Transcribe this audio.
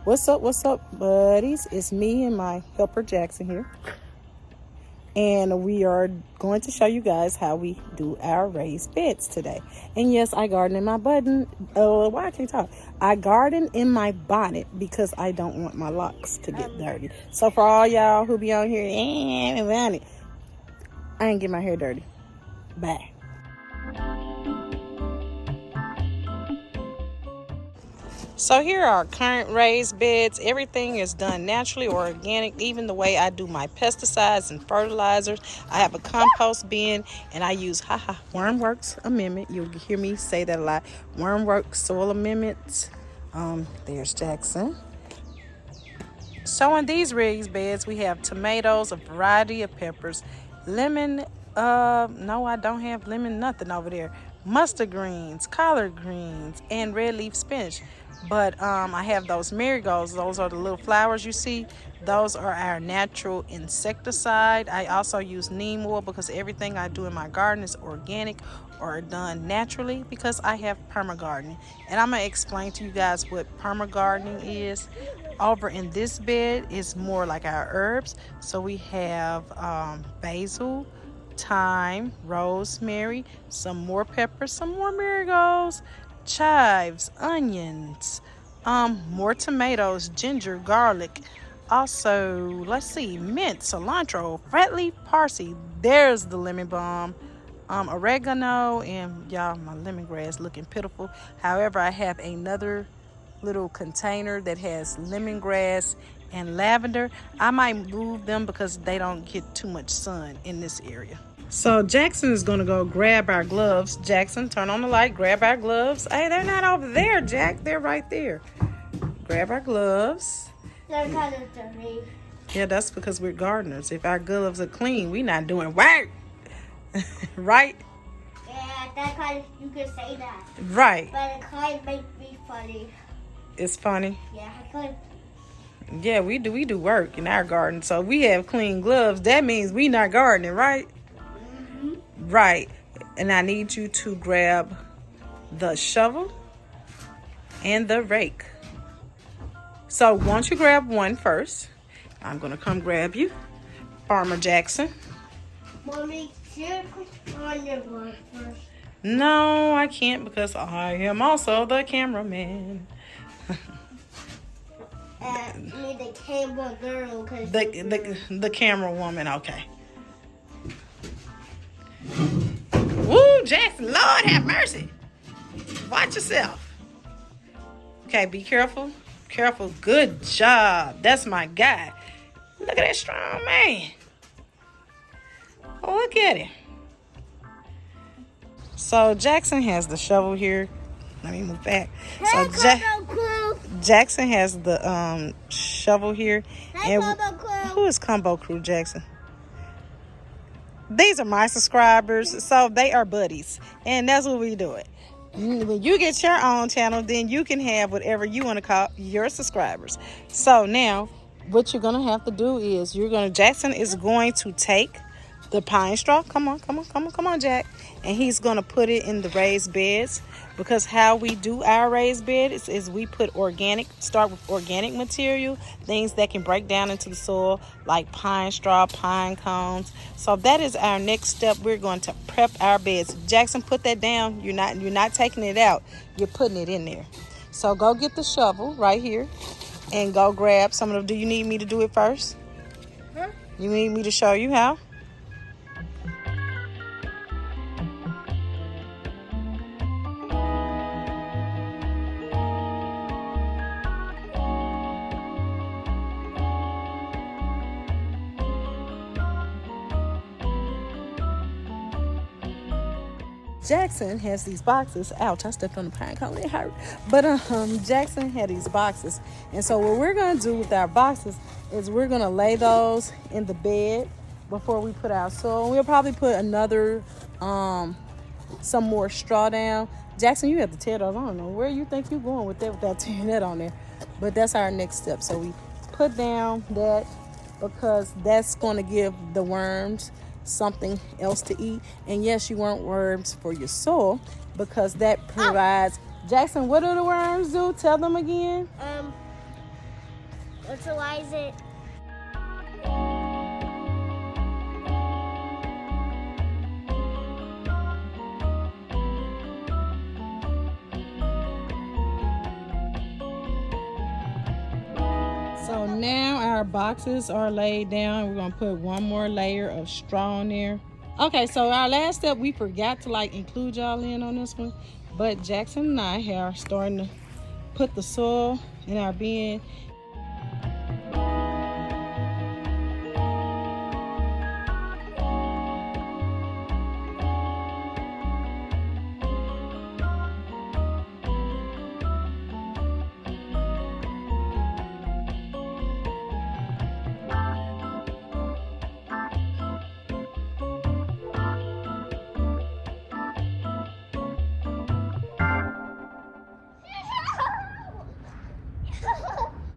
What's up, buddies? It's me and my helper Jackson here. And we are going to show you guys how we do our raised beds today. And yes, I garden in my why I can't talk? I garden in my bonnet because I don't want my locks to get dirty. So for all y'all who be on here, I ain't get my hair dirty. Bye. So here are our current raised beds. Everything is done naturally or organic, even the way I do my pesticides and fertilizers. I have a compost bin and I use Wurmworks Amendment. You'll hear me say that a lot. Wurmworks Soil Amendments. There's Jackson. So in these raised beds, we have tomatoes, a variety of peppers, lemon. No, I don't have lemon, nothing over there. Mustard greens, collard greens, and red leaf spinach. But I have those marigolds. Those are the little flowers you see. Those are our natural insecticide. I also use neem oil because everything I do in my garden is organic or done naturally because I have permagardening. And I'm going to explain to you guys what permagardening is. Over in this bed is more like our herbs. So we have basil, thyme, rosemary, some more peppers, some more marigolds, chives, onions, more tomatoes, ginger, garlic, also let's see, mint, cilantro, fat leaf parsley, there's the lemon balm, oregano, and y'all, my lemongrass looking pitiful. However, I have another little container that has lemongrass and lavender. I might move them because they don't get too much sun in this area. So Jackson is going to go grab our gloves. Jackson, turn on the light, grab our gloves. Hey, they're not over there, Jack. They're right there. Grab our gloves. They're kind of dirty. Yeah, that's because we're gardeners. If our gloves are clean, we're not doing work. Right? Yeah, that kind of, you can say that. Right. But it kind of makes me funny. It's funny. Yeah, I kind of. Yeah, we do work in our garden. So we have clean gloves. That means we not gardening, right? Right. And I need you to grab the shovel and the rake. So once you grab one first, I'm going to come grab you, Farmer Jackson. Mommy, you put on your glove first. No, I can't because I am also the cameraman. Me, the camera girl. The camera woman, okay. Woo, Jackson, Lord have mercy. Watch yourself. Okay, be careful. Careful. Good job. That's my guy. Look at that strong man. Oh, look at him. So Jackson has the shovel here. Let me move back. Hey, Combo Crew. Jackson has the shovel here. Hey, And Combo Crew. who is Combo Crew, Jackson? These are my subscribers, so they are buddies, and that's what we do it. When you get your own channel, then you can have whatever you want to call your subscribers. So now, what you're gonna have to do is Jackson is going to take the pine straw. Come on, Jack, and he's gonna put it in the raised beds. Because how we do our raised bed is we start with organic material, things that can break down into the soil, like pine straw, pine cones. So that is our next step. We're going to prep our beds. Jackson, put that down. You're not taking it out. You're putting it in there. So go get the shovel right here and go grab some of them. Do you need me to do it first? Huh? You need me to show you how? Jackson has these boxes. Ouch, I stepped on the pine cone, it hurt. But Jackson had these boxes. And so what we're gonna do with our boxes is we're gonna lay those in the bed before we put our soil. We'll probably put another some more straw down. Jackson, you have to tear those. I don't know where you think you're going with that without tearing that on there. But that's our next step. So we put down that because that's gonna give the worms something else to eat. And yes, you want worms for your soil because that provides. Jackson, what do the worms do? Tell them again. fertilize it. So now our boxes are laid down. We're gonna put one more layer of straw on there. Okay, so our last step, we forgot to include y'all in on this one, but Jackson and I are starting to put the soil in our bin,